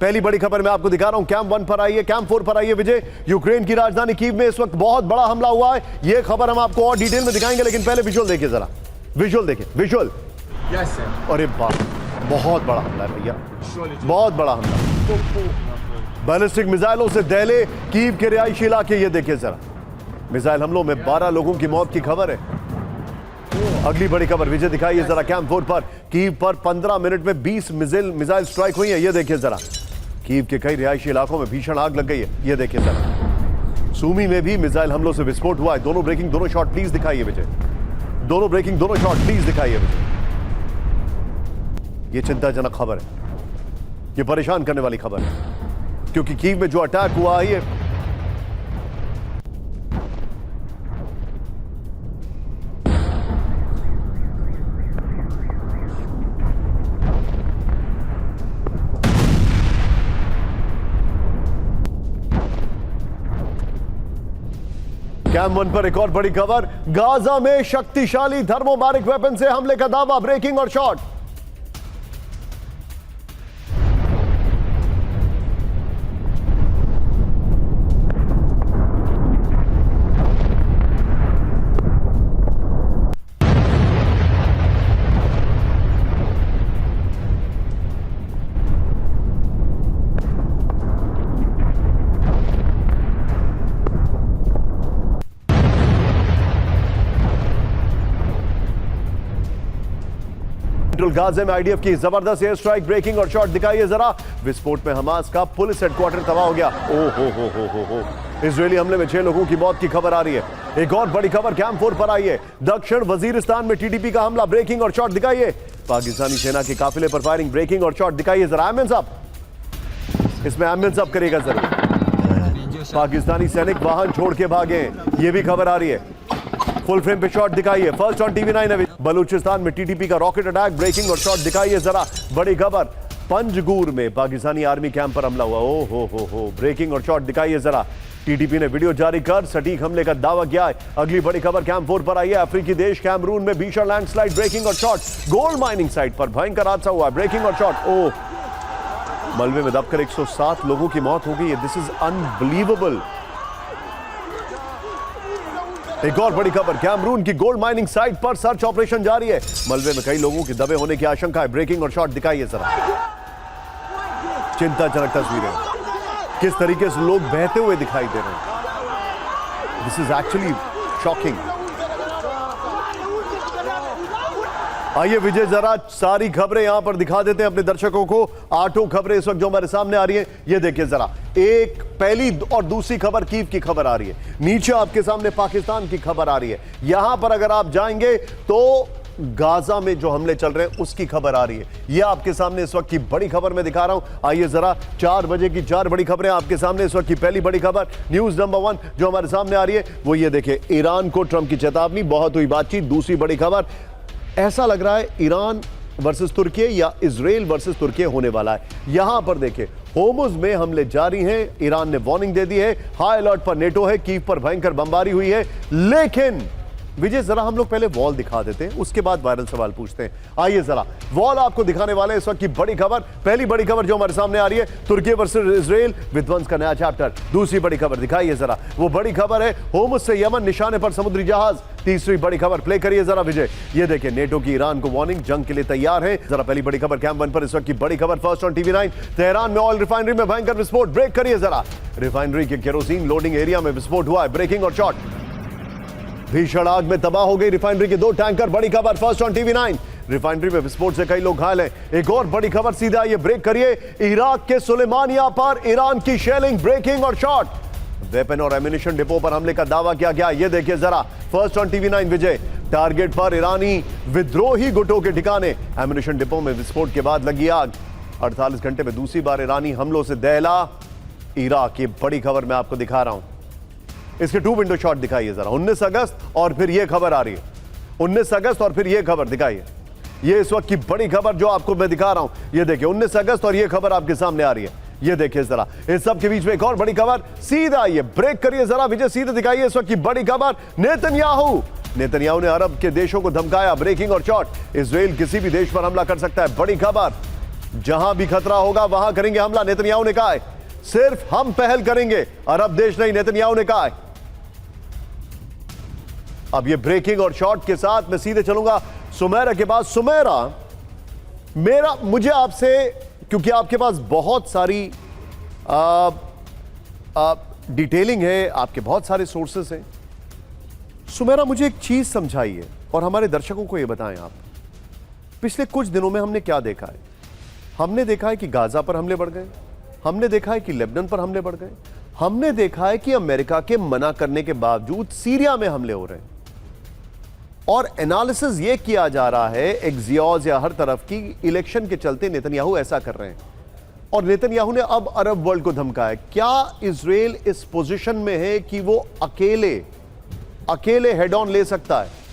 पहली बड़ी खबर मैं आपको दिखा रहा हूं, कैंप 1 पर आई है, कैंप 4 पर आई है विजय। यूक्रेन की राजधानी कीव में इस वक्त बहुत बड़ा हमला हुआ है। यह खबर हम आपको और डिटेल में दिखाएंगे, लेकिन पहले विजुअल देखिए जरा, विजुअल देखिए, विजुअल। अरे बाप, बहुत बड़ा हमला है भैया, बहुत बड़ा हमला। बैलिस्टिक मिसाइलों से दहले कीव के रिहायशी इलाके, ये देखिए जरा। मिसाइल हमलों में 12 लोगों की मौत की खबर है। अगली बड़ी खबर विजय दिखाइए जरा, कैंप 4 पर कीव पर 15 मिनट में 20 मिसाइल स्ट्राइक हुई है। ये देखिए जरा, कीव के कई रिहायशी इलाकों में भीषण आग लग गई है। ये देखिए जरा, सूमी में भी मिसाइल हमलों से विस्फोट हुआ है। दोनों ब्रेकिंग, दोनों शॉट प्लीज दिखाइए विजय, दोनों ब्रेकिंग, दोनों शॉट प्लीज दिखाइए विजय। ये चिंताजनक खबर है, ये परेशान करने वाली खबर है, क्योंकि कीव में जो अटैक हुआ है, ये कैंप 1 पर एक और बड़ी खबर, गाजा में शक्तिशाली थर्मोबारिक वेपन से हमले का दावा, ब्रेकिंग और शॉट। गाजा में आईडीएफ की जबरदस्त एयर स्ट्राइक, ब्रेकिंग और शॉट दिखाइए जरा। विस्फोट में हमास का पुलिस हेडक्वार्टर तबाह हो गया। ओ हो। इजरायली हमले में 6 लोगों की मौत की खबर आ रही है। एक और बड़ी खबर कैंप 4 पर आई है, दक्षिण वजीरिस्तान में टीटीपी का हमला, ब्रेकिंग और शॉट दिखाइए। पाकिस्तानी सेना के काफिले पर फायरिंग, ब्रेकिंग और शॉट दिखाइए जरा। एमएन साहब, इसमें एमएन साहब करेगा जरूर। पाकिस्तानी सैनिक वाहन छोड़ के भागे, ये भी खबर आ रही है। फुल फ्रेम पे शॉट दिखाइए, फर्स्ट ऑन टीवी 9 है। बलूचिस्तान में टीटीपी का रॉकेट अटैक, ब्रेकिंग और शॉट दिखाइए जरा। बड़ी खबर, पंजगूर में पाकिस्तानी आर्मी कैंप पर हमला हुआ। ओ हो, ब्रेकिंग और शॉट दिखाइए जरा। टीटीपी ने वीडियो जारी कर सटीक हमले का दावा किया है। अगली बड़ी खबर कैंप 4 पर आई है, अफ्रीकी देश कैमरून में भीषण लैंडस्लाइड, ब्रेकिंग और शॉट। गोल्ड माइनिंग साइट पर भयंकर हादसा हुआ, ब्रेकिंग और शॉट। ओ, मलबे में दबकर 107 लोगों की मौत हो गई है। This is unbelievable. एक और बड़ी खबर, कैमरून की गोल्ड माइनिंग साइट पर सर्च ऑपरेशन जारी है। मलबे में कई लोगों के दबे होने की आशंका है, ब्रेकिंग और शॉट दिखाइए जरा। चिंताजनक तस्वीरें, किस तरीके से लोग बहते हुए दिखाई दे रहे हैं। This is actually shocking. आइए विजय जरा सारी खबरें यहां पर दिखा देते हैं अपने दर्शकों को। 8 खबरें इस वक्त जो हमारे सामने आ रही हैं, ये देखिए जरा। एक पहली और दूसरी खबर कीव की खबर आ रही है, नीचे आपके सामने पाकिस्तान की खबर आ रही है। यहां पर अगर आप जाएंगे तो गाजा में जो हमले चल रहे हैं उसकी खबर आ रही है। यह आपके सामने इस वक्त की बड़ी खबर मैं दिखा रहा हूं। आइए जरा 4 बजे की 4 बड़ी खबरें आपके सामने। इस वक्त की पहली बड़ी खबर, न्यूज नंबर 1 जो हमारे सामने आ रही है, वो ये देखिए, ईरान को ट्रंप की चेतावनी, बहुत हुई बातचीत। दूसरी बड़ी खबर, ऐसा लग रहा है ईरान वर्सेस तुर्की या इजराइल वर्सेस तुर्की होने वाला है। यहां पर देखिए, होमुज में हमले जारी हैं, ईरान ने वार्निंग दे दी है, हाई अलर्ट पर नेटो है, कीव पर भयंकर बमबारी हुई है। लेकिन विजय जरा हम लोग पहले वॉल दिखा देते हैं, उसके बाद वायरल सवाल पूछते हैं। आइए जरा वॉल आपको दिखाने वाले हैं इस वक्त की बड़ी खबर। पहली बड़ी खबर जो हमारे सामने आ रही है, तुर्की वर्सेस इजराइल, विध्वंस का नया चैप्टर। दूसरी बड़ी खबर दिखाइए जरा, वो बड़ी खबर है, होमुज से यमन निशाने पर समुद्री जहाज। तीसरी बड़ी खबर प्ले करिए जरा विजय, ये देखिए, नेटो की ईरान को वार्निंग, जंग के लिए तैयार है। जरा पहली बड़ी खबर कैंप 1 पर इस वक्त की बड़ी खबर, फर्स्ट ऑन टीवी 9, तेहरान में ऑयल रिफाइनरी में भयंकर विस्फोट, ब्रेक करिए जरा। रिफाइनरी के केरोसिन लोडिंग एरिया में विस्फोट हुआ है, ब्रेकिंग और शॉट। भीषण आग में तबाह हो गई रिफाइनरी के 2 टैंकर, बड़ी खबर फर्स्ट ऑन टीवी 9। रिफाइनरी में विस्फोट से कई लोग घायल हैं। एक और बड़ी खबर, सीधा ये ब्रेक करिए, इराक के सुलेमानिया पर ईरान की शेलिंग, ब्रेकिंग और शॉट। वेपन और एम्युनिशन डिपो पर हमले का दावा किया गया, ये देखिए जरा, first on TV 9 Vijay. Target पर ईरानी विद्रोही गुटों के ठिकाने, एम्युनिशन डिपो में विस्फोट के बाद लगी आग। 48 घंटे में दूसरी बार ईरानी हमलों से दहला इराक। ये बड़ी खबर मैं आपको दिखा रहा हूं, इसके 2 विंडो शॉट दिखाइए जरा। 19 अगस्त और फिर यह खबर आ रही है, 19 अगस्त और फिर यह खबर दिखाइए। ये इस वक्त की बड़ी खबर जो आपको मैं दिखा रहा हूं, ये देखिए, 19 अगस्त और यह खबर आपके सामने आ रही है। ये देखिए जरा, इस सब के बीच में एक और बड़ी खबर, सीधा ये ब्रेक करिए जरा विजय, सीधे दिखाइए इस वक्त की बड़ी खबर। नेतन्याहू ने अरब के देशों को धमकाया, ब्रेकिंग और शॉट। इजराइल किसी भी देश पर हमला कर सकता है, बड़ी खबर। जहां भी खतरा होगा वहां करेंगे हमला, नेतन्याहू ने कहा है। सिर्फ हम पहल करेंगे, अरब देश नहीं, नेतन्याहू ने कहा है। अब ये ब्रेकिंग और शॉट के साथ मैं सीधे चलूंगा सुमेरा के पास। सुमेरा, मुझे आपसे, क्योंकि आपके पास बहुत सारी डिटेलिंग है, आपके बहुत सारे सोर्सेस हैं, सुमेरा मुझे एक चीज समझाइए और हमारे दर्शकों को यह बताएं आप, पिछले कुछ दिनों में हमने क्या देखा है? हमने देखा है कि गाजा पर हमले बढ़ गए, हमने देखा है कि लेबनान पर हमले बढ़ गए, हमने देखा है कि अमेरिका के मना करने के बावजूद सीरिया में हमले हो रहे हैं, और एनालिसिस यह किया जा रहा है एक्सियोस या हर तरफ की, इलेक्शन के चलते नेतन्याहू ऐसा कर रहे हैं, और नेतन्याहू ने अब अरब वर्ल्ड को धमकाया। क्या इजराइल इस पोजीशन में है कि वो अकेले हेड ऑन ले सकता है?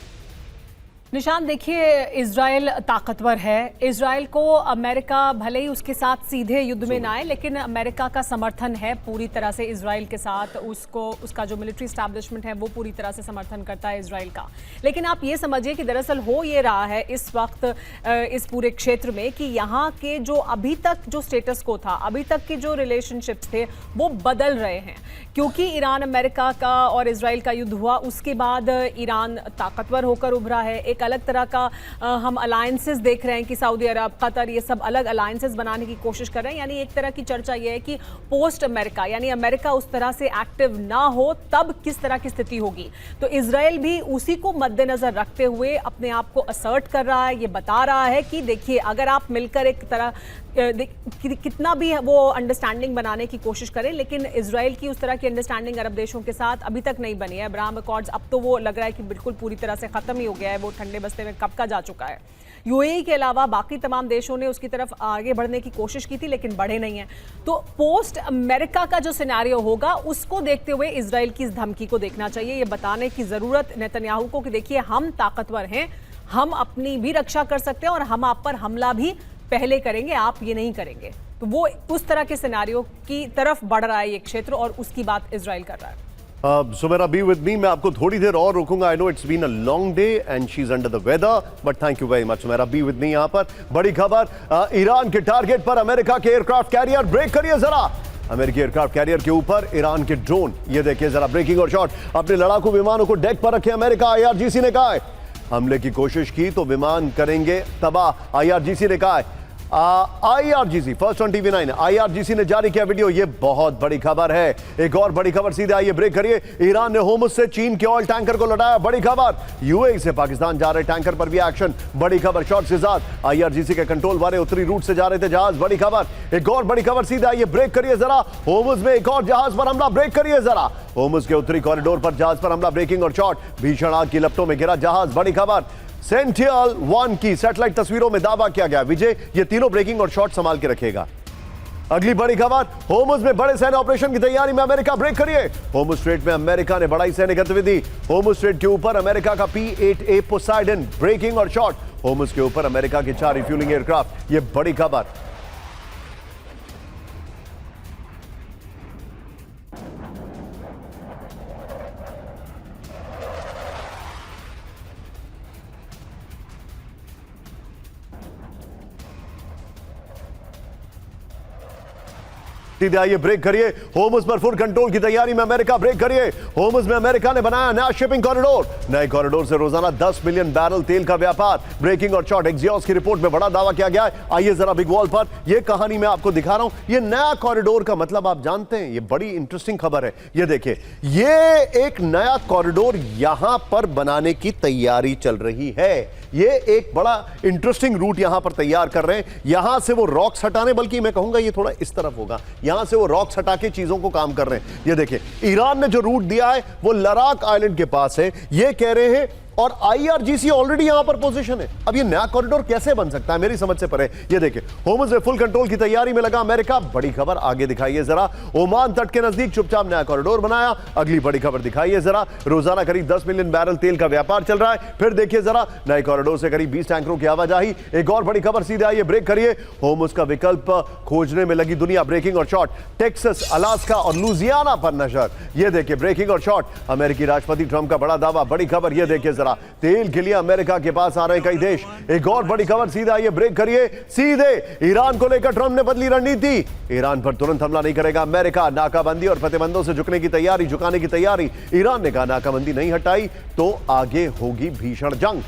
निशान, देखिए, इजराइल ताकतवर है। इजराइल को अमेरिका भले ही उसके साथ सीधे युद्ध में ना आए, लेकिन अमेरिका का समर्थन है पूरी तरह से इजराइल के साथ। उसका जो मिलिट्री एस्टैब्लिशमेंट है वो पूरी तरह से समर्थन करता है इजराइल का। लेकिन आप ये समझिए कि दरअसल हो ये रहा है इस वक्त इस पूरे क्षेत्र में कि यहाँ के जो अभी तक जो स्टेटस को था, अभी तक के जो रिलेशनशिप्स थे वो बदल रहे हैं, क्योंकि ईरान अमेरिका का और इजराइल का युद्ध हुआ, उसके बाद ईरान ताकतवर होकर उभरा है। एक अलग तरह का हम अलायंसेस देख रहे हैं कि सऊदी अरब, कतर, ये सब अलग अलायंसेस बनाने की कोशिश कर रहे हैं। यानी एक तरह की चर्चा ये है कि पोस्ट अमेरिका, यानी अमेरिका उस तरह से एक्टिव ना हो तब किस तरह की स्थिति होगी। तो इजराइल भी उसी को मद्देनजर रखते हुए अपने आप को असर्ट कर रहा है, ये बता रहा है कि देखिए, अगर आप मिलकर एक तरह कितना भी वो अंडरस्टैंडिंग बनाने की कोशिश करें, लेकिन इजराइल की उस तरह की अंडरस्टैंडिंग अरब देशों के साथ अभी तक नहीं बनी है। अब्राहम अकॉर्ड्स अब तो वो लग रहा है कि बिल्कुल पूरी तरह से खत्म ही हो गया है, वो ठंडे बस्ते में कब का जा चुका है। यूएई के अलावा बाकी तमाम देशों ने उसकी तरफ आगे बढ़ने की कोशिश की थी, लेकिन बढ़े नहीं है। तो पोस्ट अमेरिका का जो सिनेरियो होगा उसको देखते हुए इजराइल की इस धमकी को देखना चाहिए। ये बताने की जरूरत नेतन्याहू को कि देखिए, हम ताकतवर हैं, हम अपनी भी रक्षा कर सकते हैं और हम आप पर हमला भी पहले करेंगे, आप ये नहीं करेंगे। तो वो उस तरह के सिनेरियो की तरफ बढ़ रहा है ये क्षेत्र, और उसकी बात इजराइल कर रहा है। Sumera, be with me. मैं आपको थोड़ी देर और रोकूंगा। I know it's been a long day and she is under the weather, but thank you very much Sumera. Be with me. यहां पर बड़ी खबर, ईरान के टारगेट पर अमेरिका के एयरक्राफ्ट कैरियर। ब्रेक करिए जरा, अमेरिकी एयरक्राफ्ट कैरियर के ऊपर ईरान के ड्रोन। ये देखिए जरा, ब्रेकिंग और शॉट। अपने लड़ाकू विमानों को डेक पर रखे अमेरिका। IRGC ने कहा है हमले की कोशिश की तो विमान करेंगे तबाह। IRGC ने कहा है। IRGC first on TV9, IRGC ने जारी किया वीडियो। ये बहुत बड़ी खबर है। एक और बड़ी खबर सीधे आइए, ब्रेक करिए। ईरान ने होर्मुज से चीन के ऑयल टैंकर को लौटाया। बड़ी खबर। UAE से पाकिस्तान जा रहे टैंकर पर भी एक्शन। बड़ी खबर शॉर्ट्स के साथ। IRGC के कंट्रोल वाले उत्तरी रूट से जा रहे थे जहाज। बड़ी खबर। एक और बड़ी खबर सीधे आइए, ब्रेक करिए जरा। होर्मुज में एक और जहाज पर हमला। ब्रेक करिए जरा। होर्मुज के उत्तरी कॉरिडोर पर जहाज पर हमला। ब्रेकिंग और शॉट। भीषण आग की लपटों में गिरा जहाज। बड़ी खबर। सेंटिनल-1 की सैटेलाइट तस्वीरों में दावा किया गया विजय ये तीनों ब्रेकिंग और शॉट संभाल के रखेगा। अगली बड़ी खबर, होर्मुज में बड़े सैन्य ऑपरेशन की तैयारी में अमेरिका। ब्रेक करिए। होर्मुज स्ट्रेट में अमेरिका ने बढ़ाई सैन्य गतिविधि। होर्मुज स्ट्रेट के ऊपर अमेरिका का P-8A पोसाइडन। ब्रेकिंग और शॉट। होर्मुज के ऊपर अमेरिका के 4 रिफ्यूलिंग एयरक्राफ्ट। ये बड़ी खबर। सीधे आइए, ब्रेक करिए। होर्मुज पर फुल कंट्रोल की तैयारी में अमेरिका। ब्रेक करिए। होर्मुज में अमेरिका ने बनाया नया शिपिंग कॉरिडोर। नए कॉरिडोर से रोजाना 10 मिलियन बैरल तेल का व्यापार। ब्रेकिंग और शॉट। एक्सियोस की रिपोर्ट में बड़ा दावा किया गया है। आइए जरा बिग वॉल पर, यह कहानी मैं आपको दिखा रहा हूं। यह नया कॉरिडोर का मतलब आप जानते हैं, यह बड़ी इंटरेस्टिंग खबर है। यह देखिए, यह एक नया कॉरिडोर यहां पर बनाने की तैयारी चल रही है। यह एक बड़ा इंटरेस्टिंग रूट यहां पर तैयार कर रहे हैं। यहां से वो रॉक्स हटाने, बल्कि मैं कहूंगा ये थोड़ा इस तरफ होगा, यहां से वो रॉक्स हटा के चीजों को काम कर रहे हैं। ये देखिए, ईरान ने जो रूट दिया है वो लराक आइलैंड के पास है, ये कह रहे हैं, और IRGC ऑलरेडी यहां पर पोजीशन है। अब ये नया कॉरिडोर कैसे बन सकता है, मेरी समझ से परे। ये देखिए, होर्मुज में फुल कंट्रोल की तैयारी में लगा अमेरिका। बड़ी खबर आगे दिखाइए जरा। ओमान तट के नजदीक चुपचाप नया कॉरिडोर बनाया। अगली बड़ी खबर दिखाइए जरा। रोजाना करीब 10 मिलियन बैरल तेल का व्यापार चल रहा है। फिर देखिए जरा, नए कॉरिडोर से करीब 20 टैंकरों की आवाजाही। एक और बड़ी खबर सीधे आइए, ब्रेक करिए। होर्मुज का विकल्प खोजने में लगी दुनिया। ब्रेकिंग और शॉट। टेक्सास, अलास्का और लुजियाना पर नजर। यह देखिए, ब्रेकिंग और शॉट। अमेरिकी राष्ट्रपति ट्रंप का बड़ा दावा। बड़ी खबर, यह देखिए जरा, तेल के लिए अमेरिका के पास आ रहे हैं कई देश। एक और बड़ी खबर, सीधे आइए ब्रेक करिए सीधे। ईरान को लेकर ट्रंप ने बदली रणनीति, ईरान पर तुरंत हमला नहीं करेगा अमेरिका। नाकाबंदी और प्रतिबंधों से झुकने की तैयारी, झुकाने की तैयारी। ईरान ने कहा नाकाबंदी नहीं हटाई तो आगे होगी भीषण जंग।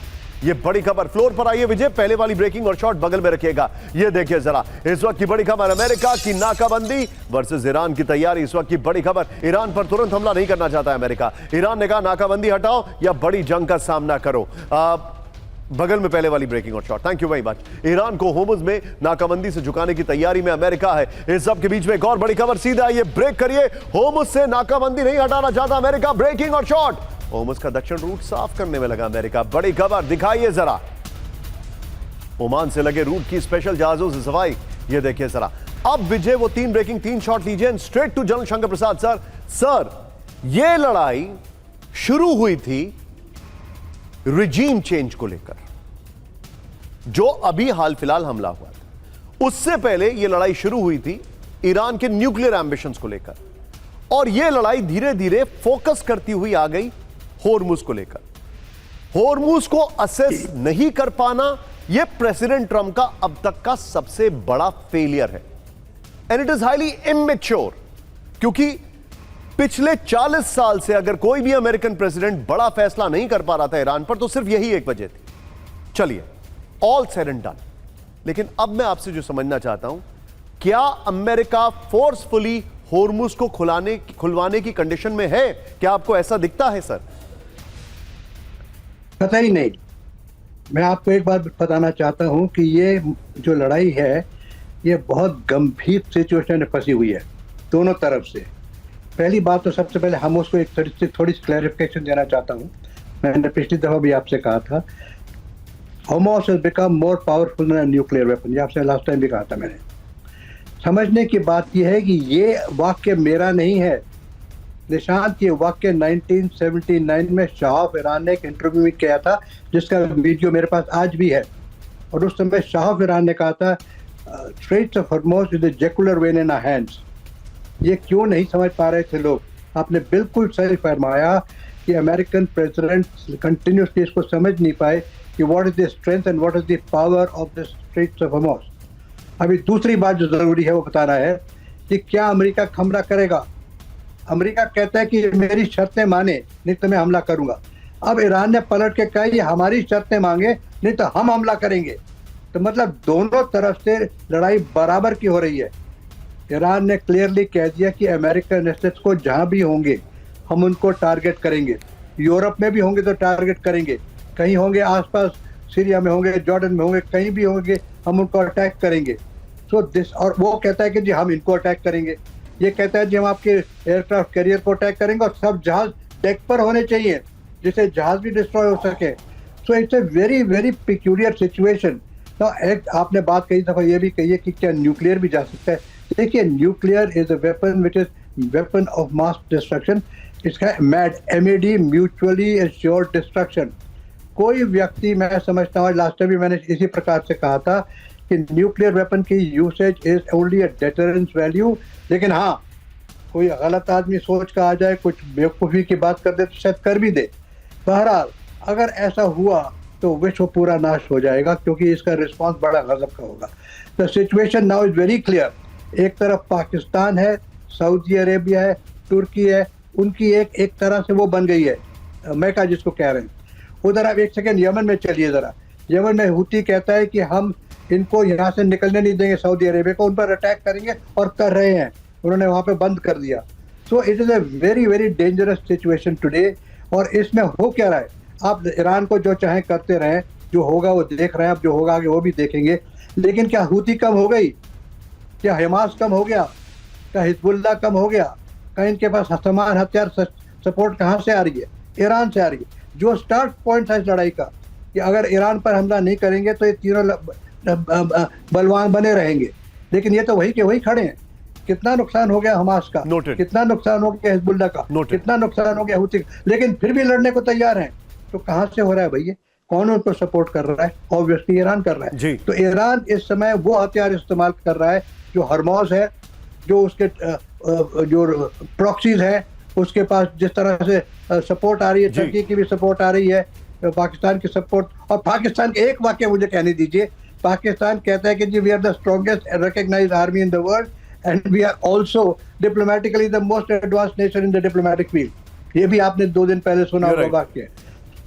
ये बड़ी खबर, फ्लोर पर आइए विजय, पहले वाली ब्रेकिंग और शॉट बगल में रखिएगा। ये देखिए जरा, इस वक्त की बड़ी खबर, अमेरिका की नाकाबंदी वर्सेस ईरान की तैयारी। इस वक्त की बड़ी खबर, ईरान पर तुरंत हमला नहीं करना चाहता है अमेरिका। ईरान ने कहा नाकाबंदी हटाओ या बड़ी जंग का सामना करो। बगल में पहले वाली ब्रेकिंग और shot, thank you very much. Iran को होर्मुज में नाकाबंदी से झुकाने की तैयारी में अमेरिका है। इस सब के बीच में एक और बड़ी खबर, सीधा आइए ब्रेक करिए। होर्मुज से नाकाबंदी नहीं हटाना चाहता अमेरिका, ब्रेकिंग और शॉट। होर्मुज का दक्षिण रूट साफ करने में लगा अमेरिका, बड़ी खबर दिखाइए जरा। ओमान से लगे रूट की स्पेशल जहाजों से सफाई, ये देखिए जरा। अब विजय वो 3 ब्रेकिंग 3 शॉट लीजिए and straight to general Shankar Prasad sir. Sir, ये लड़ाई शुरू हुई थी रिजीम चेंज को लेकर, जो अभी हाल फिलहाल हमला हुआ था। उससे पहले यह लड़ाई शुरू हुई थी ईरान के न्यूक्लियर एम्बिशंस को लेकर, और यह लड़ाई धीरे धीरे फोकस करती हुई आ गई होर्मुज को लेकर। होर्मुज को असेस नहीं कर पाना, यह प्रेसिडेंट ट्रंप का अब तक का सबसे बड़ा फेलियर है, and it is highly immature. क्योंकि पिछले 40 साल से अगर कोई भी अमेरिकन प्रेसिडेंट बड़ा फैसला नहीं कर पा रहा था ईरान पर, तो सिर्फ यही एक वजह थी। चलिए, ऑल सेड एंड डन। लेकिन अब मैं आपसे जो समझना चाहता हूं, क्या अमेरिका फोर्सफुली होर्मुज को खुलवाने की कंडीशन में है? क्या आपको ऐसा दिखता है सर? पता ही नहीं। मैं आपको एक बात बताना चाहता हूं कि ये जो लड़ाई है, ये बहुत गंभीर सिचुएशन में फंसी हुई है दोनों तरफ से। पहली बात तो सबसे पहले हम उसको एक थोड़ी सी क्लैरिफिकेशन देना चाहता हूं। मैंने पिछली दफा भी आपसे कहा था, Hamas has become more powerful than a nuclear weapon। ये आपसे लास्ट टाइम भी कहा था मैंने। समझने की बात यह है कि ये वाक्य मेरा नहीं है, निशांत। ये वाक्य 1979 में शाह ईरान ने एक इंटरव्यू में किया था, जिसका वीडियो मेरे पास आज भी है। और उस समय शाह ईरान ने कहा था, straits of Hormuz is the jugular vein in our hands. ये क्यों नहीं समझ पा रहे थे लोग? आपने बिल्कुल सही फरमाया कि अमेरिकन प्रेसिडेंट कंटिन्यूसली इसको समझ नहीं पाए कि what is the strength and what is the power of the straits of Hormuz. अभी दूसरी बात जो जरूरी है वो बताना है कि क्या अमेरिका हमला करेगा। अमेरिका कहता है कि मेरी शर्तें माने, नहीं तो मैं हमला करूंगा। अब ईरान ने पलट के कहा ये हमारी शर्तें मांगे, नहीं तो हम हमला करेंगे। तो मतलब दोनों तरफ से लड़ाई बराबर की हो रही है। ईरान ने क्लियरली कह दिया कि अमेरिकन एसेट्स को जहां भी होंगे हम उनको टारगेट करेंगे। यूरोप में भी होंगे तो टारगेट करेंगे, कहीं होंगे आसपास, सीरिया में होंगे, जॉर्डन में होंगे, कहीं भी होंगे हम उनको अटैक करेंगे। सो दिस, और वो कहता है कि जी हम इनको अटैक करेंगे। ये कहता है जी हम आपके एयरक्राफ्ट कैरियर को अटैक करेंगे, और सब जहाज डेक पर होने चाहिए जिससे जहाज भी डिस्ट्रॉय हो सके। So it's a very very peculiar situation. तो एक आपने बात कई दफ़ा ये भी कही है कि क्या न्यूक्लियर भी जा सकता है। देखिए, nuclear is a weapon which is weapon of mass destruction. इसका MAD, म्यूचुअली एश्योर्ड डिस्ट्रक्शन। कोई व्यक्ति, मैं समझता हूँ, लास्ट टाइम भी मैंने इसी प्रकार से कहा था कि न्यूक्लियर वेपन की usage is only a deterrence value. लेकिन हाँ, कोई गलत आदमी सोच का आ जाए, कुछ बेवकूफ़ी की बात कर दे तो शायद कर भी दे। बहरहाल, अगर ऐसा हुआ तो विश्व पूरा नाश हो जाएगा, क्योंकि इसका रिस्पांस बड़ा गजब का होगा। The situation now is very clear. एक तरफ पाकिस्तान है, सऊदी अरेबिया है, तुर्की है, उनकी एक तरह से वो बन गई है मैका जिसको कह रहे हैं। उधर आप एक सेकेंड यमन में चलिए ज़रा। यमन में हुती कहता है कि हम इनको यहाँ से निकलने नहीं देंगे, सऊदी अरेबिया को, उन पर अटैक करेंगे, और कर रहे हैं। उन्होंने वहाँ पे बंद कर दिया। So it is a very very dangerous situation today. और इसमें हो क्या रहा है, आप ईरान को जो चाहें करते रहें, जो होगा वो देख रहे हैं, अब जो होगा आगे वो भी देखेंगे। लेकिन क्या हुती कम हो गई? क्या हमास कम हो गया? क्या हिजबुल्लाह कम हो गया? क्या इनके पास सामान, हथियार, सपोर्ट कहाँ से आ रही है? ईरान से आ रही है। जो स्टार्ट पॉइंट है इस लड़ाई का कि अगर ईरान पर हमला नहीं करेंगे तो ये तीनों बलवान बने रहेंगे। लेकिन ये तो वही के वही खड़े हैं। कितना नुकसान हो गया हमास का, कितना नुकसान हो गया हिजबुल्लाह का, कितना नुकसान हो गया हुती, लेकिन फिर भी लड़ने को तैयार हैं। तो कहाँ से हो रहा है भैया? कौन उनको सपोर्ट कर रहा है? ऑब्वियसली ईरान कर रहा है। तो ईरान इस समय वो हथियार इस्तेमाल कर रहा है जो हॉर्मुज है, जो उसके जो प्रॉक्सीज है, उसके पास जिस तरह से सपोर्ट आ रही है, टर्की की भी सपोर्ट आ रही है, पाकिस्तान की सपोर्ट। और पाकिस्तान के एक वाक्य मुझे कहने दीजिए, पाकिस्तान कहता है कि जी we are the strongest recognised army in the world and we are also diplomatically the most advanced nation in the diplomatic field. ये भी आपने 2 दिन पहले सुना होगा वाक्य।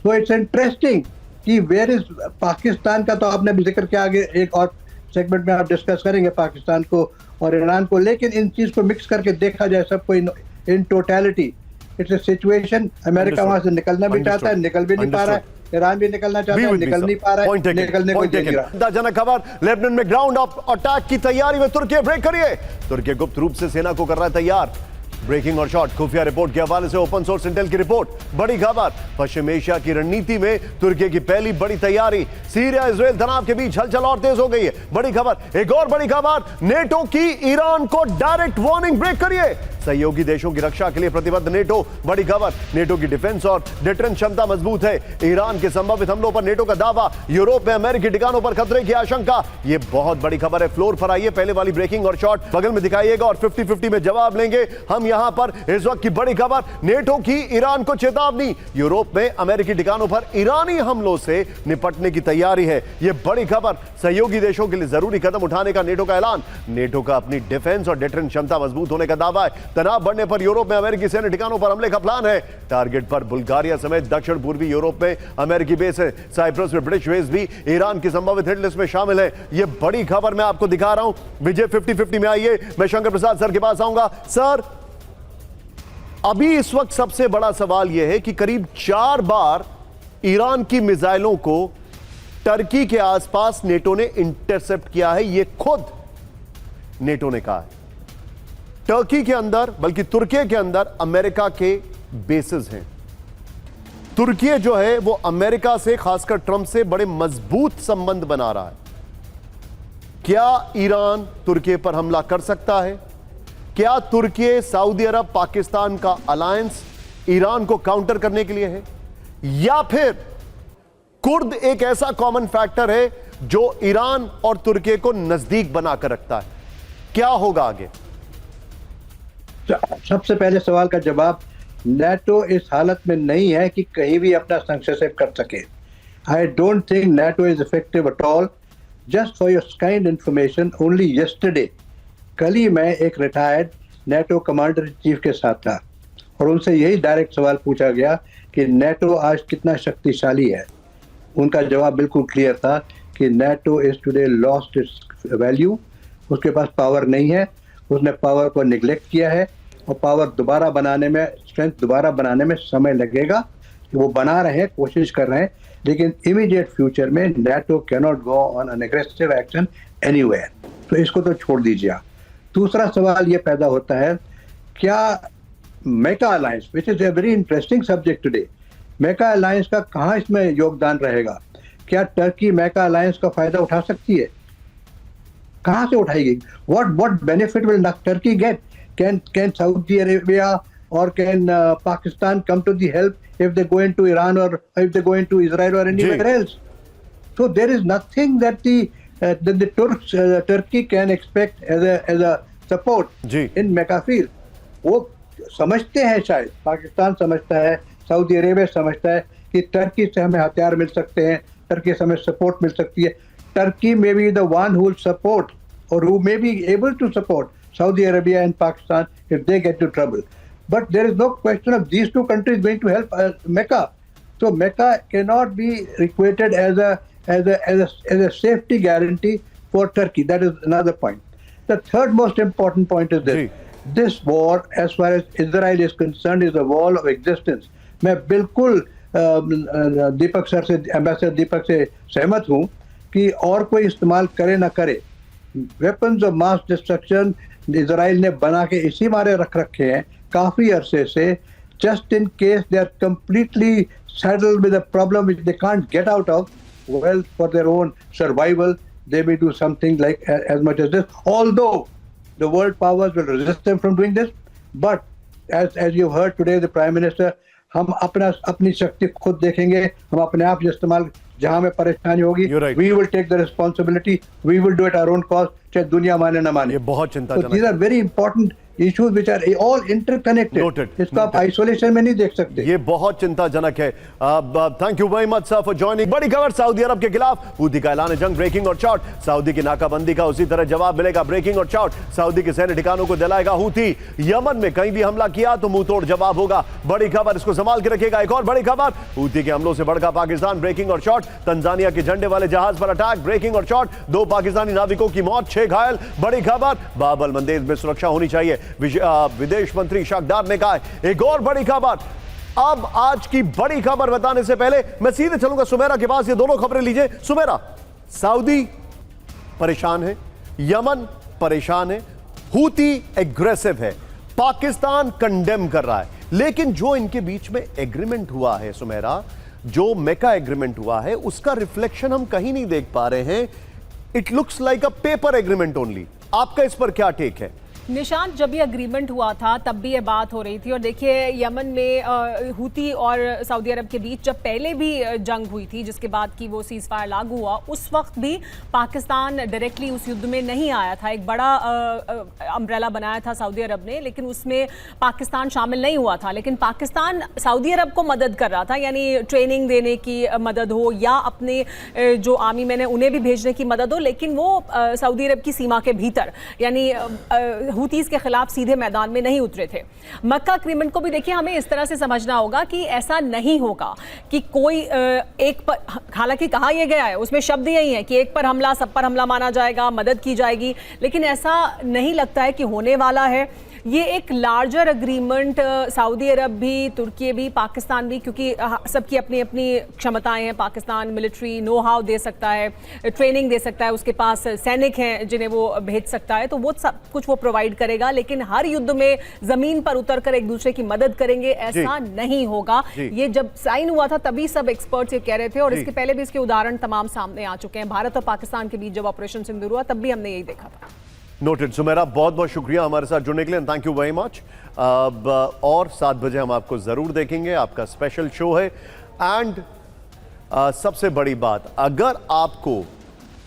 तो इट्स इंटरेस्टिंग कि वेयर इज पाकिस्तान का, तो आपने भी जिक्र किया, आगे एक और सेगमेंट में आप डिस्कस करेंगे पाकिस्तान को और ईरान को, लेकिन इन चीज को मिक्स करके देखा जाए सबको in totality, it's a situation. America वहां से निकलना भी चाहता है, निकल भी नहीं पा रहा है, ईरान भी निकलना चाहता है, निकल नहीं पा रहा है, निकलने को दे नहीं रहा। चिंताजनक खबर, लेबनान में ग्राउंड अटैक की तैयारी में तुर्की। ब्रेक करिए, तुर्की गुप्त रूप से सेना को कर रहा है तैयार। ब्रेकिंग और शॉर्ट, खुफिया रिपोर्ट के हवाले से ओपन सोर्स इंटेल की रिपोर्ट। बड़ी खबर, पश्चिम एशिया की रणनीति में तुर्की की पहली बड़ी तैयारी। सीरिया इजराइल तनाव के बीच हलचल और तेज हो गई है। बड़ी खबर, एक और बड़ी खबर, नेटो की ईरान को डायरेक्ट वार्निंग। ब्रेक करिए, सहयोगी देशों की रक्षा के लिए प्रतिबद्ध नेटो। बड़ी खबर, नेटो की डिफेंस और डिफेंस क्षमता मजबूत है। ईरान के संभावित हमलों पर नेटो का दावा, यूरोप में अमेरिकी ठिकानों पर खतरे की आशंका। यह बहुत बड़ी खबर है। फ्लोर पर आइए, पहले वाली ब्रेकिंग और शॉर्ट बगल में दिखाइएगा और 50-50 में जवाब लेंगे हम यहां पर। इस वक्त की बड़ी खबर, नेटो की ईरान को चेतावनी, यूरोप में अमेरिकी ठिकानों पर ईरानी हमलों से निपटने की तैयारी है। यह बड़ी खबर, सहयोगी देशों के लिए जरूरी कदम उठाने का नेटो का ऐलान। नेटो का अपनी डिफेंस और डिफेंस क्षमता मजबूत होने का दावा है। तनाव बढ़ने पर यूरोप में अमेरिकी सैन्य ठिकानों पर हमले का प्लान है। टारगेट पर बुल्गारिया समेत दक्षिण पूर्वी यूरोप में अमेरिकी बेस है। साइप्रस में ब्रिटिश बेस भी ईरान की संभावित हिट लिस्ट में शामिल है। यह बड़ी खबर मैं आपको दिखा रहा हूं। विजय 50-50 में आइए, मैं शंकर प्रसाद सर के पास आऊंगा। सर, अभी इस वक्त सबसे बड़ा सवाल यह है कि करीब 4 बार ईरान की मिसाइलों को टर्की के आसपास नेटो ने इंटरसेप्ट किया है। यह खुद नेटो ने कहा है। टर्की के अंदर, बल्कि तुर्की के अंदर अमेरिका के बेसेस हैं। तुर्की जो है वो अमेरिका से, खासकर ट्रंप से बड़े मजबूत संबंध बना रहा है। क्या ईरान तुर्की पर हमला कर सकता है? क्या तुर्की, सऊदी अरब, पाकिस्तान का अलायंस ईरान को काउंटर करने के लिए है, या फिर कुर्द एक ऐसा कॉमन फैक्टर है जो ईरान और तुर्की को नजदीक बनाकर रखता है? क्या होगा आगे? सबसे पहले सवाल का जवाब, नेटो इस हालत में नहीं है कि कहीं भी अपना संक्षेप कर सके। आई don't think NATO is effective at all. Just for your kind information, only yesterday, कल ही मैं एक retired NATO commander in chief के साथ था और उनसे यही डायरेक्ट सवाल पूछा गया कि नेटो आज कितना शक्तिशाली है। उनका जवाब बिल्कुल क्लियर था कि NATO is today lost its value. उसके पास पावर नहीं है, उसने पावर को निगलेक्ट किया है और पावर दोबारा बनाने में, स्ट्रेंथ दोबारा बनाने में समय लगेगा। वो बना रहे हैं, कोशिश कर रहे हैं, लेकिन इमीडिएट फ्यूचर में NATO can not go on an aggressive action anywhere. तो इसको तो छोड़ दीजिए आप। दूसरा सवाल ये पैदा होता है, क्या मेका alliance, which is a very interesting subject today, मेका अलायंस का कहाँ इसमें योगदान रहेगा? क्या टर्की मेका अलायंस का फायदा उठा सकती है? कहाँ से उठाएगी? what benefit will Turkey get? Can Saudi Arabia or can Pakistan come to the help if they go into Iran or if they go into Israel or anywhere else? So there is nothing that the Turkey can expect as a support in Mecca field. वो समझते हैं, शायद पाकिस्तान समझता है, Saudi Arabia समझता है कि Turkey से हमें हथियार मिल सकते हैं, टर्की से हमें सपोर्ट मिल सकती है। Turkey may be the one who will support or who may be able to support Saudi Arabia and Pakistan if they get into trouble. But there is no question of these two countries going to help Mecca. So Mecca cannot be equated as a safety guarantee for Turkey. That is another point. The third most important point is this. This war, as far as Israel is concerned, is a wall of existence. मैं बिल्कुल दीपक sir से, ambassador दीपक से सहमत हूँ कि और कोई इस्तेमाल करे ना करे, weapons of mass destruction Israel ने बना के इसी मारे रख रखे हैं काफ़ी अरसे से, just in case they are completely saddled with a problem which they can't get out of. Well, for their own survival, they may do something like as much as this. Although the world powers will resist them from doing this, but as you heard today, the Prime Minister, हम अपनी शक्ति खुद देखेंगे, हम अपने आप इस्तेमाल, जहां में परेशानी होगी, we will take the responsibility, we will do it our own cost, चाहे दुनिया माने ना माने। ये बहुत चिंताजनक। So these are very important issues which are all interconnected, Noted. इसको आप आइसोलेशन में नहीं देख सकते। ये बहुत चिंताजनक है। Thank you very much sir for joining. बड़ी खबर, सऊदी अरब के खिलाफ हूथी का ऐलान जंग, ब्रेकिंग और शॉट। सऊदी की नाकाबंदी का उसी तरह जवाब मिलेगा, ब्रेकिंग और शॉट। सऊदी के सैन्य ठिकानों को जलाएगा हूथी। यमन में कहीं भी हमला किया तो मुंह तोड़ जवाब होगा। बड़ी खबर, इसको संभाल के रखेगा। एक और बड़ी खबर, हूथी के हमलों से भड़का पाकिस्तान, ब्रेकिंग और शॉट। तंजानिया के झंडे वाले जहाज पर अटैक, ब्रेकिंग और शॉट। 2 पाकिस्तानी नाविकों की मौत, 6 घायल। बड़ी खबर, बाब अल मंदेब में सुरक्षा होनी चाहिए, विदेश मंत्री शाकदार ने कहा। एक और बड़ी खबर, अब आज की बड़ी खबर बताने से पहले मैं सीधे चलूंगा सुमेरा के पास। ये दोनों खबरें लीजिए सुमेरा। सऊदी परेशान है, यमन परेशान है, हूती एग्रेसिव है, पाकिस्तान कंडेम कर रहा है, लेकिन जो इनके बीच में एग्रीमेंट हुआ है सुमेरा, जो मेका एग्रीमेंट हुआ है, उसका रिफ्लेक्शन हम कहीं नहीं देख पा रहे हैं। It looks like a paper agreement only. आपका इस पर क्या टेक है? निशांत, जब ये अग्रीमेंट हुआ था तब भी ये बात हो रही थी। और देखिए, यमन में हूती और सऊदी अरब के बीच जब पहले भी जंग हुई थी, जिसके बाद की वो सीज फायर लागू हुआ, उस वक्त भी पाकिस्तान डायरेक्टली उस युद्ध में नहीं आया था। एक बड़ा अम्ब्रेला बनाया था सऊदी अरब ने, लेकिन उसमें पाकिस्तान शामिल नहीं हुआ था। लेकिन पाकिस्तान सऊदी अरब को मदद कर रहा था, यानी ट्रेनिंग देने की मदद हो या अपने जो आर्मी मैन है उन्हें भी भेजने की मदद हो, लेकिन वो सऊदी अरब की सीमा के भीतर, यानी हूतीज के खिलाफ सीधे मैदान में नहीं उतरे थे। मक्का एग्रीमेंट को भी देखिए, हमें इस तरह से समझना होगा कि ऐसा नहीं होगा कि कोई एक पर, हालांकि कहा यह गया है, उसमें शब्द यही है कि एक पर हमला सब पर हमला माना जाएगा, मदद की जाएगी, लेकिन ऐसा नहीं लगता है कि होने वाला है। ये एक लार्जर एग्रीमेंट सऊदी अरब भी, तुर्की भी, पाकिस्तान भी, क्योंकि सबकी अपनी अपनी क्षमताएं हैं। Pakistan military know how they सकता है, ट्रेनिंग दे सकता है, उसके पास सैनिक हैं जिन्हें वो भेज सकता है, तो वो सब कुछ वो प्रोवाइड करेगा। लेकिन हर युद्ध में जमीन पर उतर कर एक दूसरे की मदद करेंगे, ऐसा नहीं होगा। ये जब साइन हुआ था तभी सब एक्सपर्ट्स ये कह रहे थे, और इसके पहले भी इसके उदाहरण तमाम सामने आ चुके हैं। भारत और पाकिस्तान के बीच जब ऑपरेशन सिंदूर हुआ तब भी हमने यही देखा था। नोटेड। सुमेरा, बहुत बहुत शुक्रिया हमारे साथ जुड़ने के लिए, थैंक यू वेरी मच। और 7 बजे हम आपको जरूर देखेंगे, आपका स्पेशल शो है। एंड सबसे बड़ी बात, अगर आपको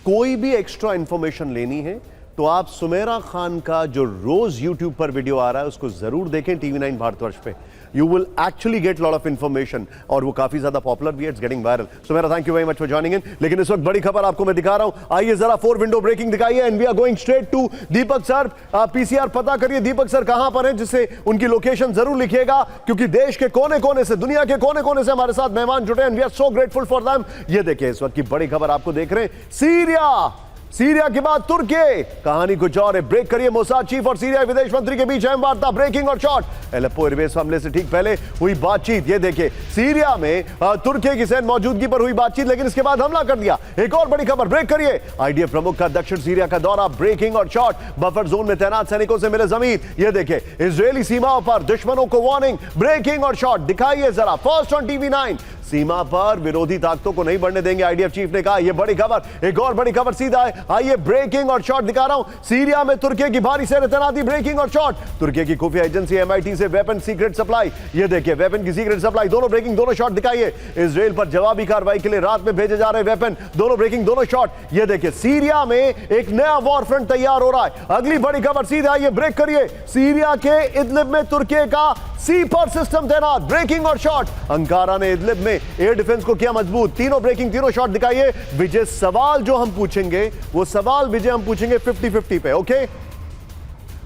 कोई भी एक्स्ट्रा इंफॉर्मेशन लेनी है तो आप सुमेरा खान का जो रोज यूट्यूब पर वीडियो आ रहा है उसको जरूर देखें, TV9 भारतवर्ष पे। You will actually get lot of information, और वो काफी ज्यादा पॉपुलर भी है, it's getting viral. Sumera, thank you very much for joining in. लेकिन इस वक्त बड़ी खबर आपको मैं दिखा रहा हूं, आइए जरा 4 विंडो ब्रेकिंग दिखाइए, and we are going straight to Deepak sir. PCR पता करिए दीपक सर कहां पर हैं, जिससे उनकी लोकेशन जरूर लिखिएगा, क्योंकि देश के कोने कोने से, दुनिया के कोने कोने से हमारे साथ मेहमान जुटे, and we are so grateful for them. ये देखिए, इस वक्त की बड़ी खबर आपको देख रहे हैं, सीरिया के बाद तुर्की, कहानी कुछ और है। ब्रेक करिए, मोसाद चीफ और सीरिया विदेश मंत्री के बीच अहम वार्ता, ब्रेकिंग और शॉट। एलेप्पो एयरबेस हमले से ठीक पहले हुई बातचीत। ये देखिए, सीरिया में तुर्की की सैन्य मौजूदगी पर हुई बातचीत, लेकिन इसके बाद हमला कर दिया। एक और बड़ी खबर, ब्रेक करिए, IDF प्रमुख का दक्षिण सीरिया का दौरा, ब्रेकिंग और शॉट। बफर जोन में तैनात सैनिकों से मिले जमीन। ये देखिए, इजरायली सीमाओं पर दुश्मनों को वार्निंग, ब्रेकिंग और शॉट। दिखाइए जरा, फर्स्ट ऑन TV9। सीमा पर विरोधी ताकतों को नहीं बढ़ने देंगे, IDF चीफ ने कहा। यह बड़ी खबर। एक और बड़ी खबर सीधा है, आइए ब्रेकिंग और शॉट दिखा रहा हूं। सीरिया में तुर्की की भारी सैन्य तैनाती, ब्रेकिंग और शॉट। तुर्की की खुफिया एजेंसी MIT से वेपन सीक्रेट सप्लाई। यह देखिए, वेपन की सीक्रेट सप्लाई, दोनों ब्रेकिंग, दोनों शॉट दिखाइए। इजराइल पर जवाबी कार्रवाई के लिए रात में भेजे जा रहे वेपन, दोनों ब्रेकिंग, दोनों शॉट। यह देखिए, सीरिया में एक नया वॉर फ्रंट तैयार हो रहा है। अगली बड़ी खबर सीधा, आइए ब्रेक करिए, सीरिया के इदलिब में तुर्की का C-4 सिस्टम तैनात, ब्रेकिंग और शॉट। अंकारा ने इदलिब में एयर डिफेंस को किया मजबूत, तीनों ब्रेकिंग, तीनों शॉट दिखाइए। विजय, सवाल जो हम पूछेंगे वो सवाल विजय हम पूछेंगे 50-50 पे, ओके?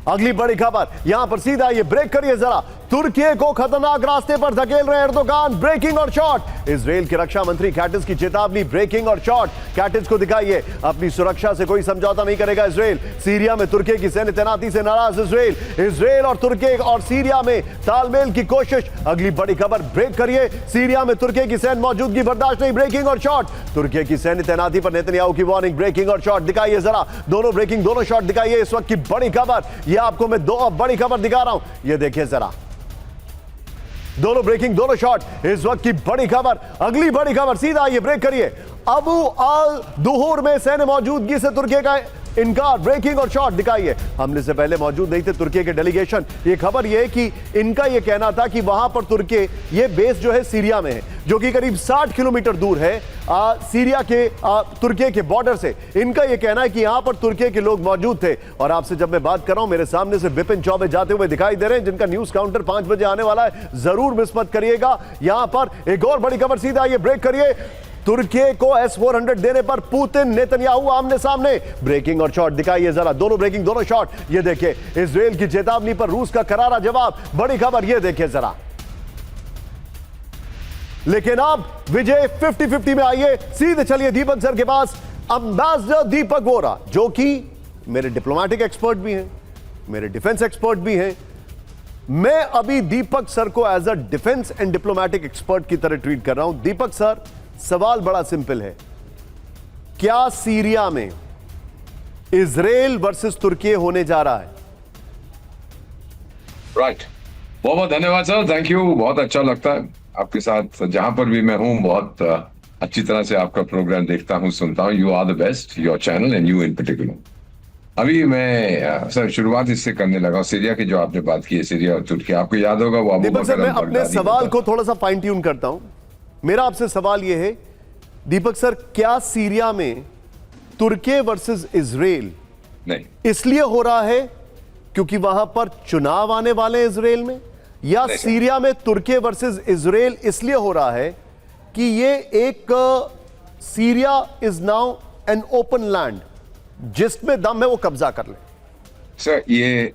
अगली बड़ी खबर यहां पर सीधा, ये ब्रेक करिए जरा, तुर्की को खतरनाक रास्ते पर धकेल रहे एर्दोगान, ब्रेकिंग और शॉट। इजराइल के रक्षा मंत्री कैटिस की चेतावनी, ब्रेकिंग और शॉट। कैटिस को दिखाइए, अपनी सुरक्षा से कोई समझौता नहीं करेगा इजराइल। सीरिया में तुर्की की सैन्य तैनाती से नाराज इजराइल और तुर्की और सीरिया में तालमेल की कोशिश। अगली बड़ी खबर, ब्रेक करिए, सीरिया में तुर्की की सैन्य मौजूदगी बर्दाश्त नहीं, ब्रेकिंग और शॉट। तुर्की की सैन्य तैनाती पर नेतन्याहू की वार्निंग, ब्रेकिंग और शॉट। दिखाइए जरा, दोनों ब्रेकिंग, दोनों शॉट दिखाइए। इस वक्त की बड़ी खबर, यह आपको मैं 2 बड़ी खबर दिखा रहा हूं, यह देखिए जरा, दोनों ब्रेकिंग, दोनों शॉट। इस वक्त की बड़ी खबर, अगली बड़ी खबर सीधा, ये ब्रेक करिए, अबू अल दुहूर में सैन्य मौजूदगी से तुर्की का इनकार, ब्रेकिंग और शॉट दिखाइए। हमले से पहले मौजूद नहीं थे तुर्की के डेलीगेशन। ये खबर ये है कि इनका ये कहना था कि वहां पर तुर्की, ये बेस जो है सीरिया में है, जो कि करीब 60 किलोमीटर दूर है सीरिया के तुर्की के बॉर्डर से। इनका यह कहना है कि यहां पर तुर्की के लोग मौजूद थे। और आपसे जब मैं बात कर रहा हूं, मेरे सामने से बिपिन चौबे जाते हुए दिखाई दे रहे हैं, जिनका न्यूज काउंटर 5 बजे आने वाला है, जरूर मिस मत करिएगा। यहां पर एक और बड़ी खबर, सीधा ये ब्रेक करिए। तुर्की को S-400 देने पर पुतिन नेतन्याहू आमने सामने। ब्रेकिंग और शॉट दिखाइए जरा, दोनों ब्रेकिंग, दोनों शॉट। ये देखिए, इजराइल की चेतावनी पर रूस का करारा जवाब। बड़ी खबर ये देखिए जरा। लेकिन अब विजय 50-50 में आइए, सीधे चलिए दीपक सर के पास। एम्बेसडर दीपक वोरा, जो कि मेरे डिप्लोमेटिक एक्सपर्ट भी हैं, मेरे डिफेंस एक्सपर्ट भी हैं। मैं अभी दीपक सर को as a defence and diplomatic expert की तरह ट्रीट कर रहा हूं। दीपक सर, सवाल बड़ा सिंपल है, क्या सीरिया में इजराइल वर्सेस तुर्की होने जा रहा है? राइट, बहुत बहुत धन्यवाद सर, थैंक यू। बहुत अच्छा लगता है आपके साथ, जहां पर भी मैं हूं, बहुत अच्छी तरह से आपका प्रोग्राम देखता हूं, सुनता हूं। You are the best, your channel and you in particular. अभी मैं सर शुरुआत इससे करने लगा, सीरिया की जो आपने बात की है, सीरिया और तुर्की, आपको याद होगा वो अबू दीपक सर, बकर मैं अल-बगदादी अपने सवाल को थोड़ा सा फाइन ट्यून करता हूं। मेरा आपसे सवाल यह है दीपक सर, क्या सीरिया में तुर्की वर्सेस इजराइल नहीं, इसलिए हो रहा है क्योंकि वहां पर चुनाव आने वाले हैं इजराइल में, या नहीं, सीरिया में तुर्की वर्सेस इजराइल इसलिए हो रहा है कि ये एक Syria is now an open land, जिसमें दम है वो कब्जा कर ले? सर ये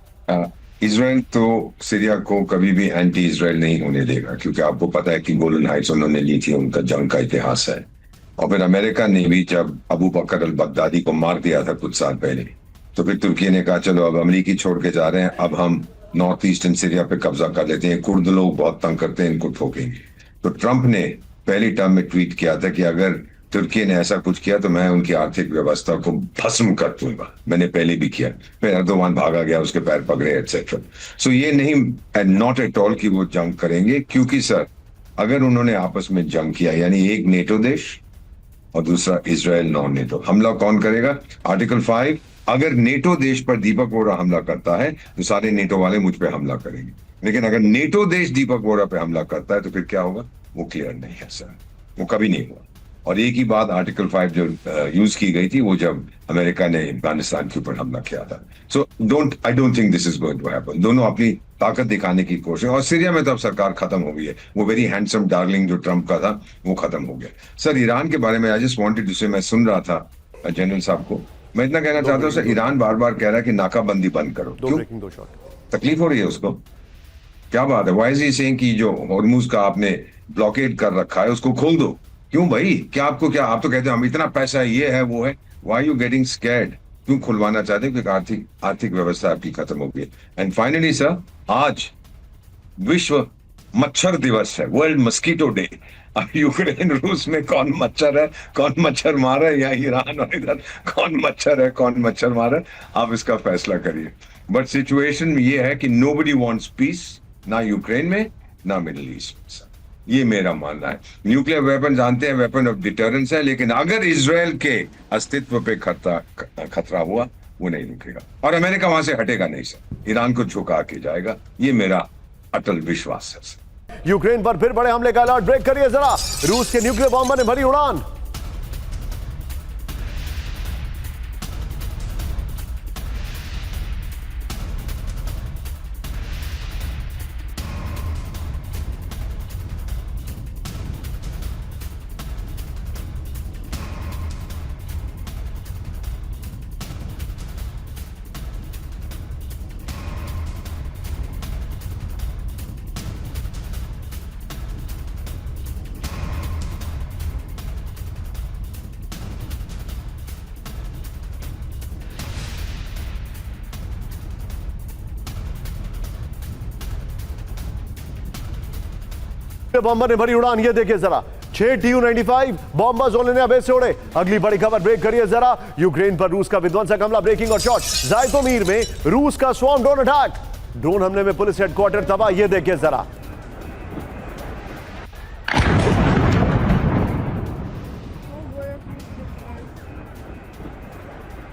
इजराइल तो सीरिया को कभी भी एंटी इजराइल नहीं होने देगा, क्योंकि आपको पता है कि गोलन हाइट्स उन्होंने ली थी, उनका जंग का इतिहास है। और फिर अमेरिका ने भी जब अबू बकर अल बगदादी को मार दिया था कुछ साल पहले, तो फिर तुर्की ने कहा चलो अब अमेरिकी छोड़ के जा रहे हैं, अब हम नॉर्थ ईस्टर्न सीरिया पे कब्जा कर लेते हैं, कुर्द लोग बहुत तंग करते हैं, इनको ठोकेंगे। तो ट्रंप ने पहली टर्म में ट्वीट किया था कि अगर तुर्की ने ऐसा कुछ किया तो मैं उनकी आर्थिक व्यवस्था को भस्म कर दूंगा। मैंने पहले भी किया, फिर अर्दोवान भागा गया, उसके पैर पकड़े एटसेट्रा। सो ये नहीं, नॉट एट ऑल कि वो जंग करेंगे, क्योंकि सर अगर उन्होंने आपस में जंग किया, यानी एक नेटो देश और दूसरा इजराइल नॉन नेटो, हमला कौन करेगा? आर्टिकल 5, अगर नेटो देश पर दीपक वोरा हमला करता है तो सारे नेटो वाले मुझ पे हमला करेंगे। लेकिन अगर नेटो देश दीपक वोरा पे हमला करता है तो फिर क्या होगा? वो क्लियर नहीं है सर, वो कभी नहीं हुआ। और एक ही बात आर्टिकल 5 जो यूज की गई थी वो जब अमेरिका ने अफगानिस्तान के ऊपर हमला किया था। So I don't think this is going to happen. दोनों अपनी ताकत दिखाने की कोशिश, और सीरिया में तो अब सरकार खत्म हो गई है, वो वेरी हैंडसम डार्लिंग जो ट्रंप का था वो खत्म हो गया। सर ईरान के बारे में आई जस्ट वांटेड टू से, मैं सुन रहा था जनरल साहब को, मैं इतना कहना चाहता हूँ सर, ईरान बार बार कह रहा है कि नाकाबंदी बंद करो। क्यों? दो शॉट। तकलीफ हो रही है उसको? क्या बात है? व्हाई इज ही सेइंग कि जो हॉर्मुज का आपने ब्लॉकेड कर रखा है उसको खोल दो? क्यों भाई? क्या आपको, क्या आप तो कहते हो हम इतना पैसा है, ये है वो है, व्हाई यू गेटिंग स्कैर्ड? क्यों खुलवाना चाहते हैं? क्योंकि आर्थिक व्यवस्था आपकी खत्म हो गई। एंड फाइनली सर, आज विश्व मच्छर दिवस है, वर्ल्ड मस्कीटो डे। अब यूक्रेन रूस में कौन मच्छर है, कौन मच्छर मारा है, या ईरान और इधर कौन मच्छर है, कौन मच्छर मारा है, आप इसका फैसला करिए। बट सिचुएशन ये है कि नोबडी वांट्स पीस, ना यूक्रेन में ना मिडिल ईस्ट में। ये मेरा मानना है। न्यूक्लियर वेपन जानते हैं वेपन ऑफ डिटरेंस है, लेकिन अगर इजराइल के अस्तित्व पे खतरा हुआ वो नहीं रुकेगा, और अमेरिका वहां से हटेगा नहीं सर, ईरान को झुका के जाएगा, ये मेरा अटल विश्वास है सर। यूक्रेन पर फिर बड़े हमले का अलर्ट, ब्रेक करिए जरा। रूस के न्यूक्लियर बॉम्बर ने भरी उड़ान। बॉम्बर ने भरी उड़ान, ये देखिए जरा। 6 Tu-95 बॉम्बर्स उन्होंने अबे से उड़े। अगली बड़ी खबर, ब्रेक करिए जरा। यूक्रेन पर रूस का विध्वंसक हमला, ब्रेकिंग और शॉट। जायतोमीर में रूस का स्वॉर्म ड्रोन अटैक, ड्रोन हमले में पुलिस हेडक्वार्टर तबाह, ये देखिए जरा।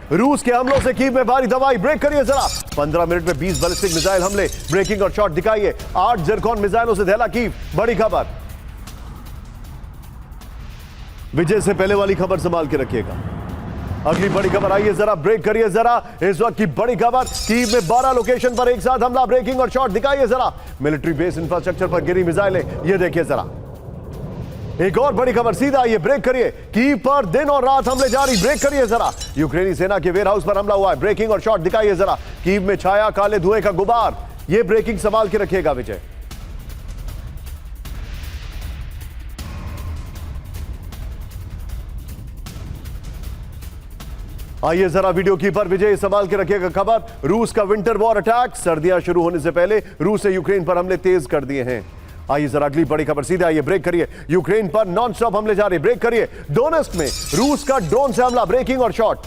रूस के हमलों से कीव में भारी दवाई, ब्रेक करिए जरा। 15 मिनट में 20 बैलिस्टिक मिसाइल हमले, ब्रेकिंग और शॉट दिखाइए। 8 जिरकॉन मिसाइलों से दहला कीव। बड़ी खबर, विजय से पहले वाली खबर संभाल के रखिएगा। अगली बड़ी खबर आइए जरा, ब्रेक करिए जरा। इस वक्त की बड़ी खबर, कीव में 12 लोकेशन पर एक साथ हमला, ब्रेकिंग और शॉट दिखाइए जरा। मिलिट्री बेस इंफ्रास्ट्रक्चर पर गिरी मिसाइलें, ये देखिए जरा। एक और बड़ी खबर, सीधा आइए, ब्रेक करिए। कीव पर दिन और रात हमले जारी, ब्रेक करिए जरा। यूक्रेनी सेना के वेयर हाउस पर हमला हुआ है, ब्रेकिंग और शॉट दिखाइए जरा। कीव में छाया काले धुएं का गुबार, ये ब्रेकिंग संभाल के रखिएगा विजय। आइए जरा वीडियो कीपर विजय संभाल के रखिएगा खबर। रूस का विंटर वॉर अटैक, सर्दियां शुरू होने से पहले रूस ने यूक्रेन पर हमले तेज कर दिए हैं। आइए जरा अगली बड़ी खबर, सीधे आइए, ब्रेक करिए। यूक्रेन पर नॉन स्टॉप हमले जारी, ब्रेक करिए। डोनेस्क में रूस का ड्रोन से हमला, ब्रेकिंग और शॉट।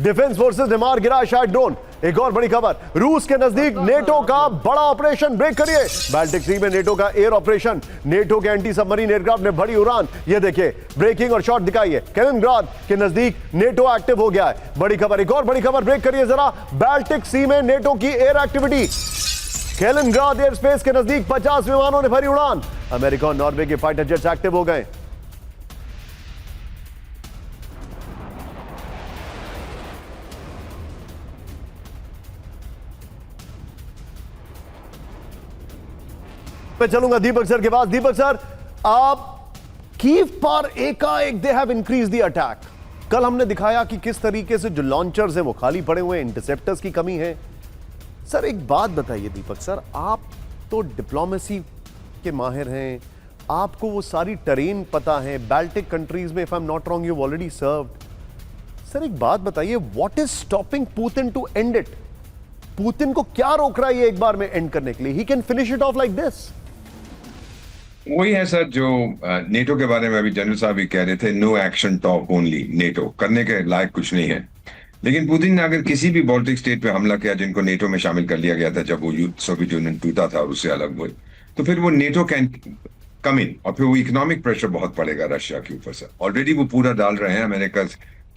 डिफेंस फोर्सेस ने मार गिराया शायद ड्रोन। एक और बड़ी खबर, रूस के नजदीक नेटो का बड़ा ऑपरेशन, ब्रेक करिए। बाल्टिक सी में नेटो का एयर ऑपरेशन, नेटो के एंटी सबमरीन एयरक्राफ्ट ने बड़ी उड़ान, ये देखिए, ब्रेकिंग और शॉट दिखाइए। कैलिनिंग्राड के नजदीक नेटो एक्टिव हो गया है। बड़ी खबर, एक और बड़ी खबर, ब्रेक करिए जरा। बाल्टिक सी में नेटो की एयर एक्टिविटी, कैलिनिंग्राड एयर स्पेस के नजदीक 50 विमानों ने भरी उड़ान। अमेरिका और नॉर्वे के फाइटर जेट्स एक्टिव हो गए। मैं चलूंगा दीपक सर के पास। दीपक सर, आप कीव पर एकाएक they have increase the attack. कल हमने दिखाया कि किस तरीके से जो लॉन्चर्स हैं वो खाली पड़े हुए हैं, इंटरसेप्टर्स की कमी है। सर एक बात बताइए दीपक सर, आप तो डिप्लोमेसी के माहिर हैं, आपको वो सारी टरेन पता है, बाल्टिक कंट्रीज में if I am not wrong you already served. Sir एक बात बताइए, what is stopping Putin to end it? Putin को क्या रोक रहा है ये एक बार में एंड करने के लिए? He can finish it of like this. वही है सर जो नेटो के बारे में अभी जनरल साहब भी कह रहे थे, no action talk only, NATO करने के लायक कुछ नहीं है। लेकिन पुतिन ने अगर किसी भी बाल्टिक स्टेट पे हमला किया जिनको नेटो में शामिल कर लिया गया था जब वो सोवियत यूनियन टूटा था और उससे अलग हुए, तो फिर वो नेटो कैन कम इन और फिर वो इकोनॉमिक प्रेशर बहुत पड़ेगा रशिया के ऊपर से। ऑलरेडी वो पूरा डाल रहे हैं अमेरिका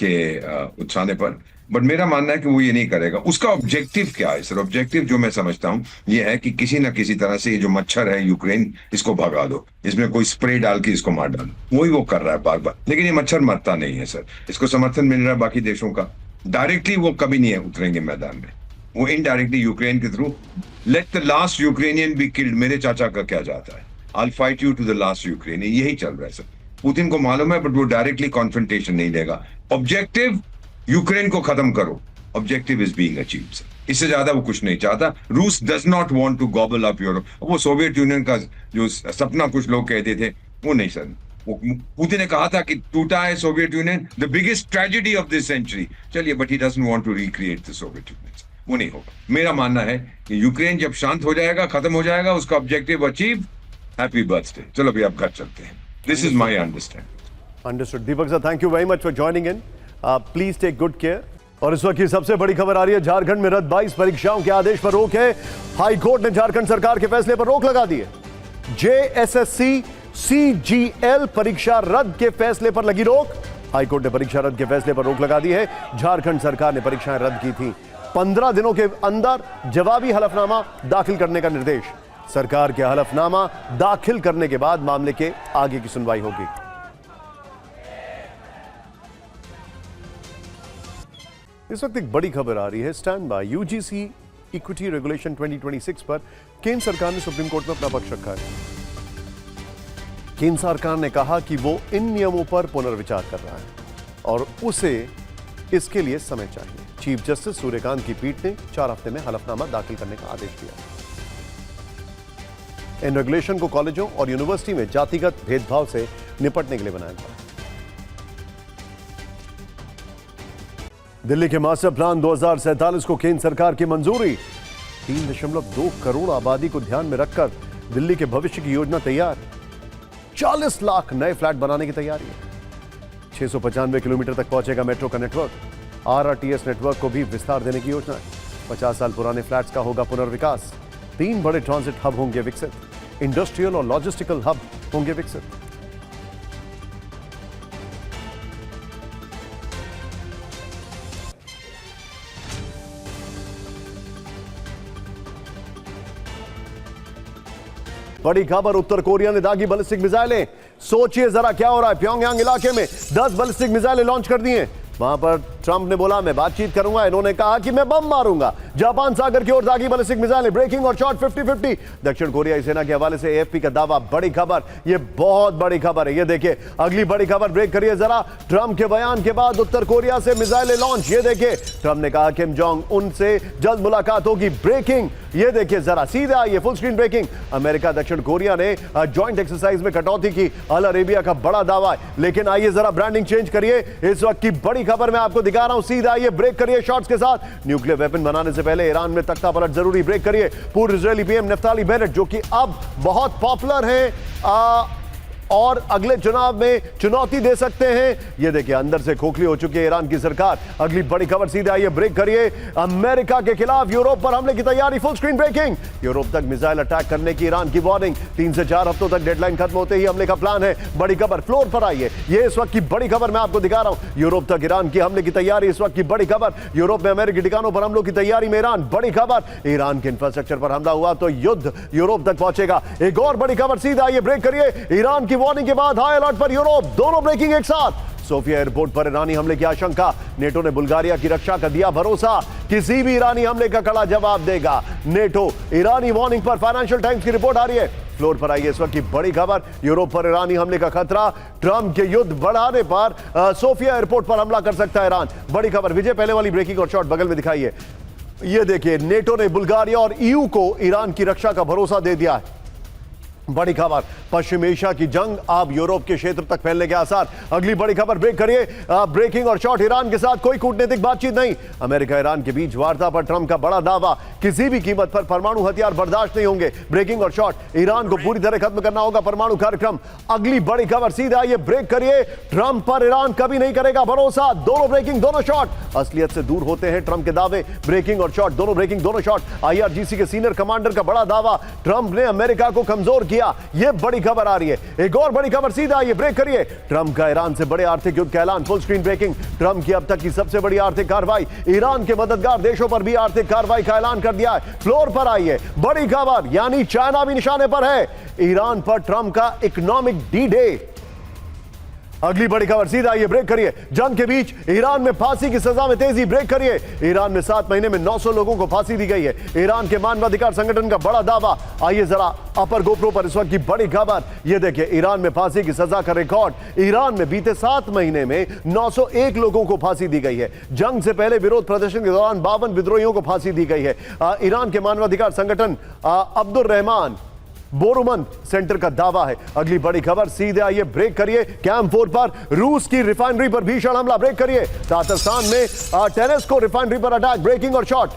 के उकसाने पर, बट मेरा मानना है कि वो ये नहीं करेगा। उसका ऑब्जेक्टिव क्या है सर? ऑब्जेक्टिव जो मैं समझता हूँ ये है कि किसी ना किसी तरह से ये जो मच्छर है यूक्रेन, इसको भगा दो, इसमें कोई स्प्रे डाल के इसको मार डालो। वही वो कर रहा है बार बार, लेकिन ये मच्छर मरता नहीं है सर। इसको समर्थन मिल रहा है बाकी देशों का। डायरेक्टली वो कभी नहीं है उतरेंगे मैदान में, वो इनडायरेक्टली यूक्रेन के through, let the last Ukrainian be killed. मेरे चाचा का क्या जाता है, I fight you to the last Ukrainian, यही चल रहा है सर। पुतिन को मालूम है, बट वो डायरेक्टली कॉन्फ्रंटेशन नहीं देगा। ऑब्जेक्टिव यूक्रेन को खत्म करो, objective is being achieved sir. इससे ज्यादा वो कुछ नहीं चाहता। रूस does not want to gobble up Europe. वो सोवियत यूनियन का जो सपना कुछ लोग कहते थे, वो नहीं सर। पुतिन ने कहा था कि टूटा है Soviet Union, the biggest tragedy of this century. चलिए, but he doesn't want to recreate the Soviet Union. वो नहीं होगा। मेरा मानना है कि यूक्रेन जब शांत हो जाएगा, खत्म हो जाएगा, उसका ऑब्जेक्टिव अचीव, हैप्पी बर्थडे। चलो अभी आप घर चलते हैं। This is my understanding. Understood. Deepak sir, thank you very much for joining in. Please take good care. और इस वक्त की सबसे बड़ी खबर आ रही है, झारखंड में रद्द 22 परीक्षाओं के आदेश पर रोक है। हाई कोर्ट ने झारखंड सरकार के फैसले पर रोक लगा दी है। जेएसएससी सीजीएल परीक्षा रद्द के फैसले पर लगी रोक। हाईकोर्ट ने परीक्षा रद्द के फैसले पर रोक लगा दी है। झारखंड सरकार ने परीक्षाएं रद्द की थी। 15 दिनों के अंदर जवाबी हलफनामा दाखिल करने का निर्देश। सरकार के हलफनामा दाखिल करने के बाद मामले के आगे की सुनवाई होगी। इस वक्त एक बड़ी खबर आ रही है, stand by. UGC equity regulation 2026 पर केंद्र सरकार ने सुप्रीम कोर्ट में अपना पक्ष रखा है। केंद्र सरकार ने कहा कि वो इन नियमों पर पुनर्विचार कर रहा है और उसे इसके लिए समय चाहिए। चीफ जस्टिस सूर्यकांत की पीठ ने 4 हफ्ते में हलफनामा दाखिल करने का आदेश दिया। इन रेगुलेशन को कॉलेजों और यूनिवर्सिटी में जातिगत भेदभाव से निपटने के लिए बनाया गया। दिल्ली के मास्टर प्लान 2047 को केंद्र सरकार की मंजूरी। 3.2 करोड़ आबादी को ध्यान में रखकर दिल्ली के भविष्य की योजना तैयार। 40 लाख नए फ्लैट बनाने की तैयारी है। 695 किलोमीटर तक पहुंचेगा मेट्रो का नेटवर्क। आरआरटीएस नेटवर्क को भी विस्तार देने की योजना है। 50 साल पुराने फ्लैट्स का होगा पुनर्विकास। 3 बड़े ट्रांजिट हब होंगे विकसित। इंडस्ट्रियल और लॉजिस्टिकल हब होंगे विकसित। बड़ी खबर, उत्तर कोरिया ने दागी बैलिस्टिक मिसाइलें। सोचिए जरा क्या हो रहा है, प्योंगयांग इलाके में 10 बैलिस्टिक मिसाइलें लॉन्च कर दी हैं। वहां पर ट्रंप ने बोला मैं बातचीत करूंगा, इन्होंने कहा कि मैं बम मारूंगा। जापान सागर की ओर दागी बैलिस्टिक मिसाइलें, ब्रेकिंग और शॉट 50-50। दक्षिण कोरियाई सेना के हवाले से एएफपी का दावा। बड़ी खबर, ये बहुत बड़ी खबर है। ये देखिए अगली बड़ी खबर, ब्रेक करिए जरा। ट्रंप के बयान के बाद उत्तर कोरिया से मिसाइलें लॉन्च। ये देखिए ट्रंप ने कहा किम जोंग उन से जल्द मुलाकात होगी। ब्रेकिंग, ये देखिए जरा, सीधे आइए, फुल स्क्रीन ब्रेकिंग। अमेरिका दक्षिण कोरिया ने ज्वाइंट एक्सरसाइज में कटौती की, अल अरेबिया का बड़ा दावा है। लेकिन आइए जरा ब्रांडिंग चेंज करिए। इस वक्त की बड़ी खबर मैं आपको दिखा रहा हूं, सीधा आइए, ब्रेक करिए शॉट्स के साथ। न्यूक्लियर वेपन बनाने से पहले ईरान में तख्ता पलट जरूरी, ब्रेक करिए। पूर्व इजरायली पीएम नफ्ताली बेनेट जो कि अब बहुत पॉपुलर हैं और अगले चुनाव में चुनौती दे सकते हैं। यह देखिए अंदर से खोखली हो चुकी है ईरान की सरकार। अगली बड़ी खबर, सीधे आइए, ब्रेक करिए। अमेरिका के खिलाफ यूरोप पर हमले की तैयारी, फुल स्क्रीन ब्रेकिंग। यूरोप तक मिसाइल अटैक करने की ईरान की वार्निंग। 3 से 4 हफ्तों तक डेडलाइन खत्म होते ही हमले का प्लान है। बड़ी खबर, फ्लोर पर आइए, यह इस वक्त की बड़ी खबर मैं आपको दिखा रहा हूं। यूरोप तक ईरान की हमले की तैयारी, इस वक्त की बड़ी खबर। यूरोप में अमेरिकी ठिकानों पर हमलों की तैयारी में ईरान। बड़ी खबर, ईरान के इंफ्रास्ट्रक्चर पर हमला हुआ तो युद्ध यूरोप तक पहुंचेगा। एक और बड़ी खबर, सीधा आइए, ब्रेक करिए। ईरान की वार्निंग के बाद हाई अलर्ट पर यूरोप, दोनों ब्रेकिंग एक साथ। सोफिया एयरपोर्ट पर ईरानी हमले की आशंका। नेटो ने बुल्गारिया की रक्षा का दिया भरोसा, किसी भी ईरानी हमले का कड़ा जवाब देगा नेटो। ईरानी वार्निंग पर फाइनेंशियल टाइम्स की रिपोर्ट आ रही है। फ्लोर पर आइए, इस वक्त की बड़ी खबर, यूरोप पर ईरानी हमले का खतरा। ट्रंप के युद्ध बढ़ाने पर सोफिया एयरपोर्ट पर हमला कर सकता है ईरान। बड़ी खबर, विजय पहले वाली ब्रेकिंग और शॉट बगल में दिखाइए। यह देखिए नेटो ने बुल्गारिया और ईयू को ईरान की रक्षा का भरोसा दे दिया है। बड़ी खबर, पश्चिम एशिया की जंग अब यूरोप के क्षेत्र तक फैलने के आसार। अगली बड़ी खबर, ब्रेक करिए। ब्रेकिंग और शॉट, ईरान के साथ कोई कूटनीतिक बातचीत नहीं। अमेरिका ईरान के बीच वार्ता पर ट्रंप का बड़ा दावा, किसी भी कीमत पर परमाणु हथियार बर्दाश्त नहीं होंगे। ब्रेकिंग और शॉट, ईरान को पूरी तरह खत्म करना होगा परमाणु कार्यक्रम। अगली बड़ी खबर, सीधे आइए, ब्रेक करिए। ट्रंप पर ईरान कभी नहीं करेगा भरोसा। दोनों ब्रेकिंग, दोनों शॉट। असलियत से दूर होते हैं ट्रंप के दावे। ब्रेकिंग और शॉट, दोनों ब्रेकिंग, दोनों शॉट। आईआरजीसी के सीनियर कमांडर का बड़ा दावा, ट्रंप ने अमेरिका को कमजोर किया। यह बड़ी खबर आ रही है। एक और बड़ी खबर, सीधा आइए, ब्रेक करिए। ट्रंप का ईरान से बड़े आर्थिक युद्ध का ऐलान, फुल स्क्रीन ब्रेकिंग। ट्रंप की अब तक की सबसे बड़ी आर्थिक कार्रवाई, ईरान के मददगार देशों पर भी आर्थिक कार्रवाई का ऐलान कर दिया है। फ्लोर पर आइए, बड़ी खबर, यानी चाइना भी निशाने पर है। ईरान पर ट्रंप का इकोनॉमिक डी डे। अगली बड़ी खबर, सीधा आइए, ब्रेक करिए। जंग के बीच ईरान में फांसी की सजा में तेजी, ब्रेक करिए। ईरान में 7 महीने में 900 लोगों को फांसी दी गई है। ईरान के मानवाधिकार संगठन का बड़ा दावा। आइए जरा अपर गोप्रो पर इस वक्त की बड़ी खबर, यह देखिए ईरान में फांसी की सजा का रिकॉर्ड। ईरान में बीते 7 महीने में 901 लोगों को फांसी दी गई है। जंग से पहले विरोध प्रदर्शन के दौरान 52 विद्रोहियों को फांसी दी गई है। ईरान के मानवाधिकार संगठन अब्दुल रहमान बोरुमन सेंटर का दावा है। अगली बड़ी खबर, सीधे आइए, ब्रेक करिए। कैंप 4 पर रूस की रिफाइनरी पर भीषण हमला, ब्रेक करिए। तातरस्तान में टेरेस्को रिफाइनरी पर अटैक, ब्रेकिंग और शॉट।